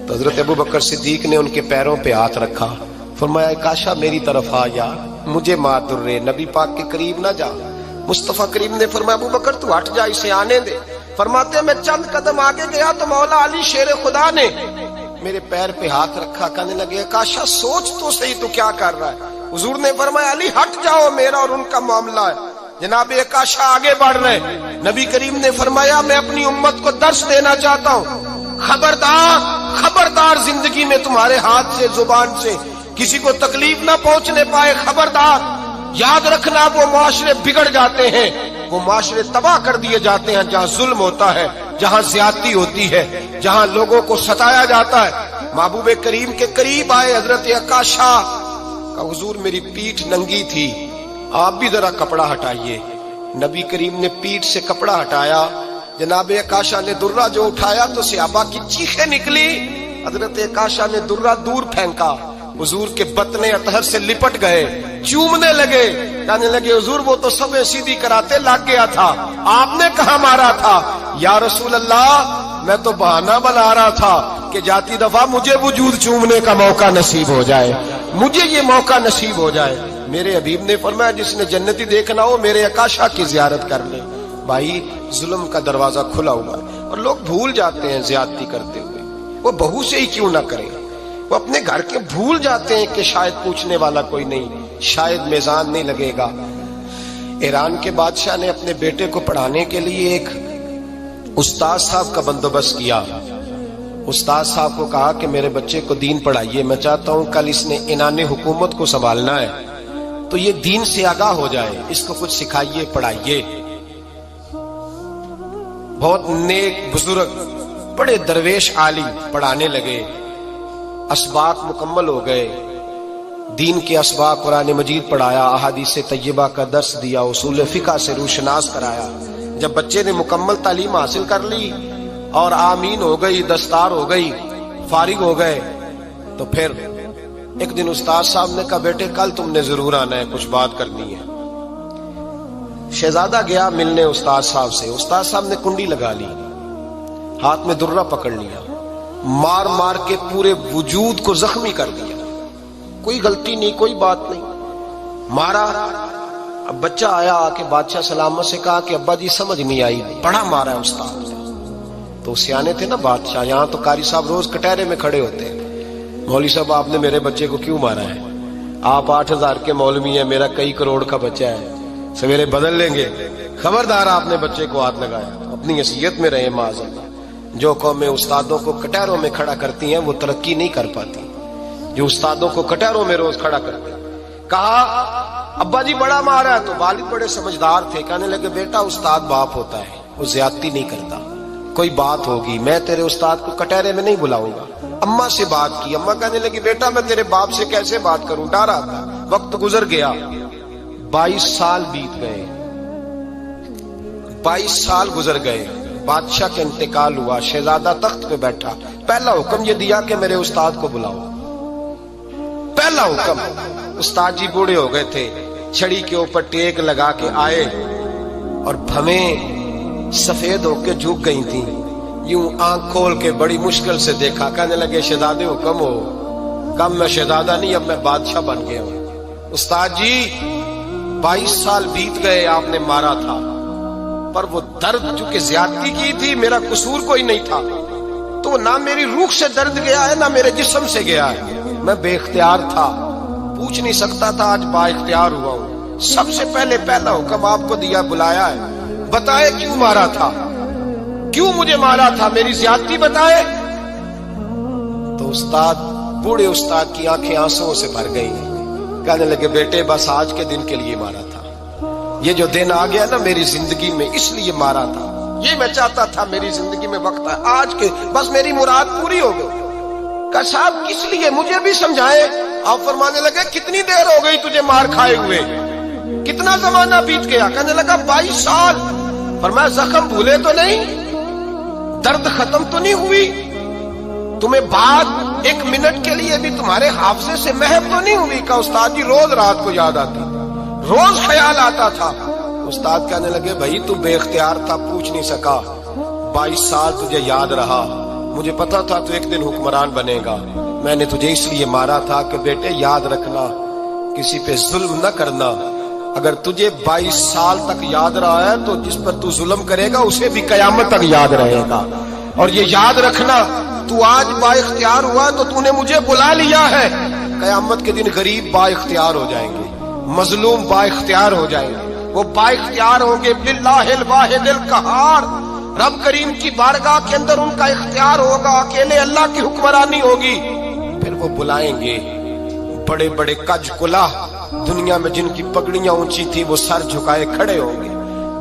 تو حضرت ابو بکر صدیق نے ان کے پیروں پہ ہاتھ رکھا، فرمایا عکاشہ میری طرف آ یا مجھے مار درے، نبی پاک کے قریب نہ جا۔ مصطفیٰ کریم نے فرمایا ابو بکر تو ہٹ جا، اسے آنے دے۔ فرماتے ہیں میں چند قدم آگے گیا تو مولا علی شیر خدا نے میرے پیر پہ ہاتھ رکھا، کہنے لگے عکاشہ سوچ تو صحیح تو کیا کر رہا ہے؟ حضور نے فرمایا علی ہٹ جاؤ، میرا اور ان کا معاملہ ہے۔ جناب عکاشہ آگے بڑھ رہے، نبی کریم نے فرمایا میں اپنی امت کو درس دینا چاہتا ہوں، خبردار خبردار زندگی میں تمہارے ہاتھ سے زبان سے کسی کو تکلیف نہ پہنچنے پائے، خبردار یاد رکھنا وہ معاشرے بگڑ جاتے ہیں، وہ معاشرے تباہ کر دیے جاتے ہیں جہاں ظلم ہوتا ہے، جہاں زیادتی ہوتی ہے، جہاں لوگوں کو ستایا جاتا ہے۔ محبوب کریم کے قریب آئے حضرت عکاشہ کہ حضور میری پیٹھ ننگی تھی، آپ بھی ذرا کپڑا ہٹائیے۔ نبی کریم نے پیٹھ سے کپڑا ہٹایا، جناب عکاشہ نے درہ جو اٹھایا تو صحابہ کی چیخیں نکلی، حضرت عائشہ نے درہ دور پھینکا، حضور کے بطن اطہر سے لپٹ گئے، چومنے لگے، کہنے لگے حضور وہ تو سب سیدھی کراتے لگ گیا تھا، آپ نے کہاں مارا تھا؟ یا رسول اللہ میں تو بہانہ بنا رہا تھا کہ جاتی دفعہ مجھے وجود چومنے کا موقع نصیب ہو جائے، مجھے یہ موقع نصیب ہو جائے۔ میرے حبیب نے فرمایا جس نے جنتی دیکھنا ہو میرے عائشہ کی زیارت کر لے۔ بھائی ظلم کا دروازہ کھلا ہوا ہے اور لوگ بھول جاتے ہیں زیادتی کرتے ہوئے، وہ بہو سے ہی کیوں نہ کریں، وہ اپنے گھر کے بھول جاتے ہیں کہ شاید پوچھنے والا کوئی نہیں، شاید میزان نہیں لگے گا۔ ایران کے بادشاہ نے اپنے بیٹے کو پڑھانے کے لیے ایک استاد صاحب کا بندوبست کیا۔ استاد صاحب کو کہا کہ میرے بچے کو دین پڑھائیے، میں چاہتا ہوں کل اس نے عنان حکومت کو سنبھالنا ہے تو یہ دین سے آگاہ ہو جائے، اس کو کچھ سکھائیے پڑھائیے۔ بہت نیک بزرگ بڑے درویش عالم پڑھانے لگے، اسباق مکمل ہو گئے، دین کے اسباق قرآن مجید پڑھایا، احادیث طیبہ کا درس دیا، اصول فقہ سے روشناس کرایا۔ جب بچے نے مکمل تعلیم حاصل کر لی اور آمین ہو گئی، دستار ہو گئی، فارغ ہو گئے، تو پھر ایک دن استاد صاحب نے کہا بیٹے کل تم نے ضرور آنا ہے، کچھ بات کرنی ہے۔ شہزادہ گیا ملنے استاد صاحب سے، استاد صاحب نے کنڈی لگا لی، ہاتھ میں درہ پکڑ لیا، مار مار کے پورے وجود کو زخمی کر دیا، کوئی غلطی نہیں، کوئی بات نہیں، مارا۔ اب بچہ آیا آ کے بادشاہ سلامت سے کہا کہ ابا جی سمجھ نہیں آئی، بڑا مارا ہے استاد نے۔ تو سیانے تھے نا بادشاہ، یہاں تو قاری صاحب روز کٹہرے میں کھڑے ہوتے ہیں، مولوی صاحب آپ نے میرے بچے کو کیوں مارا ہے؟ آپ 8000 کے مولوی ہیں، میرا کئی کروڑ کا بچہ ہے، سویرے بدل لیں گے، خبردار آپ نے بچے کو ہاتھ لگایا، اپنی حیثیت میں رہے معاذ اللہ۔ جو قومیں استادوں کو کٹہروں میں کھڑا کرتی ہیں وہ ترقی نہیں کر پاتی، جو استادوں کو کٹہروں میں روز کھڑا کرتے ہیں۔ کہا ابا جی بڑا مارا ہے، تو والد بڑے سمجھدار تھے، کہنے لگے بیٹا استاد باپ ہوتا ہے، وہ زیادتی نہیں کرتا، کوئی بات ہوگی میں تیرے استاد کو کٹہرے میں نہیں بلاؤں گا۔ اماں سے بات کی، اماں کہنے لگی بیٹا میں تیرے باپ سے کیسے بات کروں، ڈر آتا۔ وقت گزر گیا، 22 سال بیت گئے، 22 سال گزر گئے، بادشاہ کا انتقال ہوا، شہزادہ تخت پہ بیٹھا، پہلا حکم یہ دیا کہ میرے استاد کو بلاؤ، پہلا حکم۔ استاد جی بوڑھے ہو گئے تھے، چھڑی کے اوپر ٹیک لگا کے آئے اور بھویں سفید ہو کے جھک گئی تھیں، یوں آنکھ کھول کے بڑی مشکل سے دیکھا، کہنے لگے شہزادے حکم ہو۔ کم میں شہزادہ نہیں، اب میں بادشاہ بن گیا ہوں۔ استاد جی 22 سال بیت گئے، آپ نے مارا تھا، پر وہ درد چونکہ زیادتی کی تھی، میرا قصور کوئی نہیں تھا، تو نہ میری روح سے درد گیا ہے نہ میرے جسم سے گیا ہے، میں بے اختیار تھا، پوچھ نہیں سکتا تھا، آج با اختیار ہوا ہوں۔ سب سے پہلے پہلا حکم آپ کو دیا، بلایا ہے، بتائے کیوں مارا تھا، کیوں مجھے مارا تھا، میری زیادتی بتائے۔ تو استاد، بوڑھے استاد کی آنکھیں آنسوں سے بھر گئی، کہنے لگے بیٹے بس آج کے دن کے لیے مارا تھا، یہ جو دن آ گیا نا میری زندگی میں اس لیے مارا تھا، یہ میں چاہتا تھا میری زندگی میں وقت ہے، آج کے بس میری مراد پوری ہو گئی۔ کہ صاحب کس لیے، مجھے بھی سمجھائے۔ آپ فرمانے لگے کتنی دیر ہو گئی تجھے مار کھائے ہوئے، کتنا زمانہ بیت گیا؟ کہنے لگا 22 سال۔ فرمایا زخم بھولے تو نہیں، درد ختم تو نہیں ہوئی، تمہیں بات 1 منٹ کے لیے بھی تمہارے حافظے سے محو تو نہیں ہوئی؟ کہ استاد جی روز رات کو یاد آتی، روز خیال آتا تھا۔ استاد کہنے لگے بھائی تو بے اختیار تھا، پوچھ نہیں سکا، 22 سال تجھے یاد رہا، مجھے پتا تھا تو ایک دن حکمران بنے گا، میں نے تجھے اس لیے مارا تھا کہ بیٹے یاد رکھنا، کسی پہ ظلم نہ کرنا، اگر تجھے 22 سال تک یاد رہا ہے تو جس پر تو ظلم کرے گا اسے بھی قیامت تک یاد رہے گا، اور یہ یاد رکھنا تو آج با اختیار ہوا تو تو نے مجھے بلا لیا ہے، قیامت کے دن غریب با اختیار ہو جائیں گے، مظلوم با اختیار ہو جائیں گے، وہ با اختیار ہوں گے باللہ الواحد القہار، رب کریم کی بارگاہ کے اندر ان کا اختیار ہوگا، اکیلے اللہ کی حکمرانی ہوگی، پھر وہ بلائیں گے بڑے بڑے کج کلاہ، دنیا میں جن کی پگڑیاں اونچی تھی وہ سر جھکائے کھڑے ہوں گے،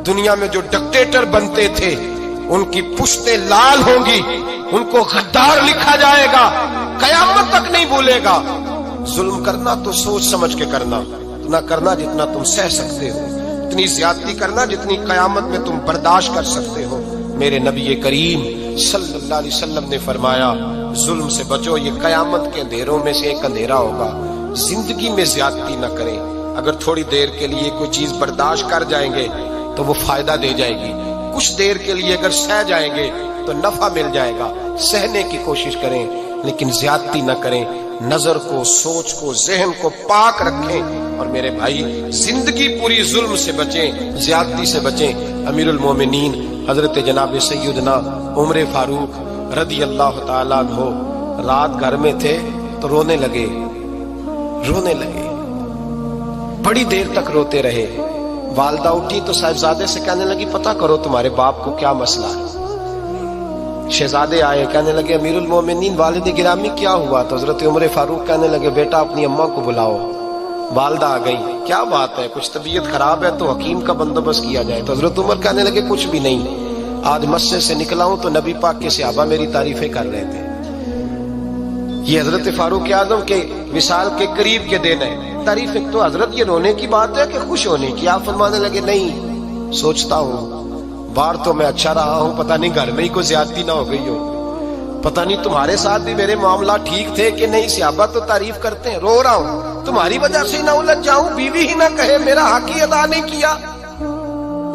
دنیا میں جو ڈکٹیٹر بنتے تھے ان کی پشتیں لال ہوں گی، ان کو غدار لکھا جائے گا، قیامت تک نہیں بھولے گا۔ ظلم کرنا تو سوچ سمجھ کے کرنا، اتنا کرنا جتنا تم سہ سکتے ہو، اتنی زیادتی کرنا جتنی قیامت میں تم برداشت کر سکتے ہو۔ میرے نبی کریم صلی اللہ علیہ وسلم نے فرمایا ظلم سے بچو، یہ قیامت کے اندھیروں میں سے ایک اندھیرا ہوگا۔ زندگی میں زیادتی نہ کریں، اگر تھوڑی دیر کے لیے کوئی چیز برداشت کر جائیں گے تو وہ فائدہ دے جائے گی، کچھ دیر کے لیے اگر سہ جائیں گے تو نفع مل جائے گا، سہنے کی کوشش کریں لیکن زیادتی نہ کریں، نظر کو، سوچ کو، ذہن کو پاک رکھیں۔ اور میرے بھائی زندگی پوری ظلم سے بچیں، زیادتی سے بچیں۔ امیر المومنین حضرت جناب سیدنا عمر فاروق رضی اللہ تعالیٰ عنہ رات گھر میں تھے تو رونے لگے، بڑی دیر تک روتے رہے۔ والدہ اٹھی تو صاحبزادے سے کہنے لگی پتہ کرو تمہارے باپ کو کیا مسئلہ ہے۔ شہزادے آئے، کہنے لگے امیر المومنین والد گرامی کیا ہوا؟ تو حضرت عمر فاروق کہنے لگے بیٹا اپنی اماں کو بلاؤ۔ والدہ آ گئی، کیا بات ہے، کچھ طبیعت خراب ہے تو حکیم کا بندوبست کیا جائے۔ تو حضرت عمر کہنے لگے کچھ بھی نہیں، آج مسجد سے نکلا ہوں تو نبی پاک کے صحابہ میری تعریفیں کر رہے تھے۔ یہ حضرت فاروق اعظم کے وصال کے قریب کے دن ہے، تعریف ایک تو حضرت یہ رونے کی بات ہے کہ خوش ہونے کی؟ آپ فرمانے لگے نہیں، سوچتا ہوں باہر تو میں اچھا رہا ہوں، پتہ نہیں گھر میں ہی کوئی زیادتی نہ ہو گئی ہو، پتہ نہیں تمہارے ساتھ بھی میرے معاملات ٹھیک تھے کہ نہیں، صحابہ تو تعریف کرتے ہیں، رو رہا ہوں تمہاری وجہ سے نہ الجھ جاؤں، بیوی ہی نہ کہے میرا حق ہی ادا نہیں کیا۔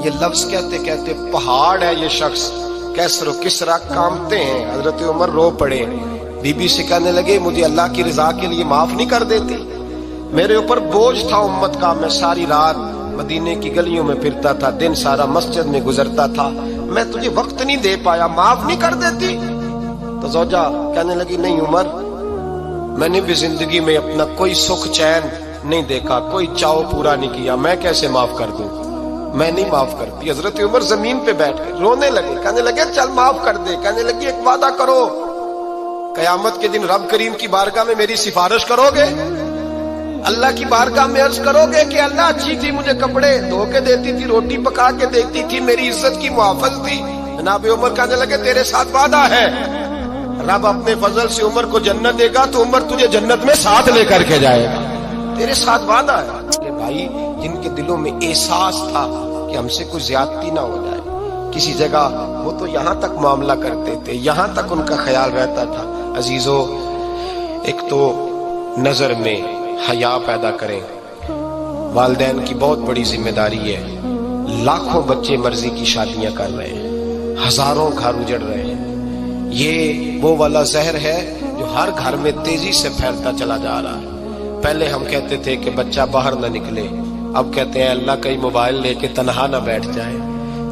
یہ لفظ کہتے کہتے پہاڑ ہے یہ شخص، کیسر و کسرا کامتے ہیں۔ حضرت عمر رو پڑے، بی بی سے کہنے لگے مجھے اللہ کی رضا کے لیے معاف نہیں کر دیتی؟ میرے اوپر بوجھ تھا امت کا، میں ساری رات مدینے کی گلیوں میں پھرتا تھا، دن سارا مسجد میں گزرتا تھا، میں تجھے وقت نہیں دے پایا، معاف نہیں کر دیتی؟ تو زوجہ کہنے لگی نہیں عمر، میں نے بھی زندگی میں اپنا کوئی سکھ چین نہیں دیکھا، کوئی چاؤ پورا نہیں کیا، میں کیسے معاف کر دوں؟ میں نہیں معاف کرتی۔ حضرت عمر زمین پہ بیٹھ کے رونے لگے، کہنے لگے چل معاف کر دے۔ کہنے لگی ایک وعدہ کرو، قیامت کے دن رب کریم کی بارگاہ میں میری سفارش کرو گے؟ اللہ کی بارگاہ میں عرض کرو گے کہ اللہ اچھی تھی، مجھے کپڑے دھو کے دیتی تھی، روٹی پکا کے دیتی تھی، میری عزت کی محافظ تھی؟ جناب عمر کہنے لگے تیرے ساتھ وعدہ ہے، رب اپنے فضل سے عمر کو جنت دے گا تو عمر تجھے جنت میں ساتھ لے کر کے جائے گا، تیرے ساتھ وعدہ ہے۔ بھائی جن کے دلوں میں احساس تھا کہ ہم سے کوئی زیادتی نہ ہو جائے کسی جگہ، وہ تو یہاں تک معاملہ کرتے تھے، یہاں تک ان کا خیال رہتا تھا۔ عزیزو، ایک تو نظر میں حیا پیدا کریں، والدین کی بہت بڑی ذمہ داری ہے۔ لاکھوں بچے مرضی کی شادیاں کر رہے ہیں، ہزاروں گھر اجڑ رہے ہیں، یہ وہ والا زہر ہے جو ہر گھر میں تیزی سے پھیلتا چلا جا رہا ہے۔ پہلے ہم کہتے تھے کہ بچہ باہر نہ نکلے، اب کہتے ہیں اللہ کہیں موبائل لے کے تنہا نہ بیٹھ جائے،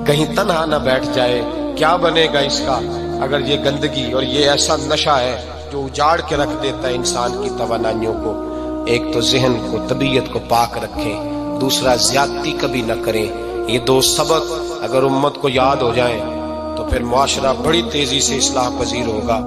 کہیں تنہا نہ بیٹھ جائے، کیا بنے گا اس کا اگر یہ گندگی اور یہ ایسا نشہ ہے جو اجاڑ کے رکھ دیتا ہے انسان کی توانائیوں کو۔ ایک تو ذہن کو، طبیعت کو پاک رکھیں، دوسرا زیادتی کبھی نہ کریں۔ یہ دو سبق اگر امت کو یاد ہو جائیں تو پھر معاشرہ بڑی تیزی سے اصلاح پذیر ہوگا۔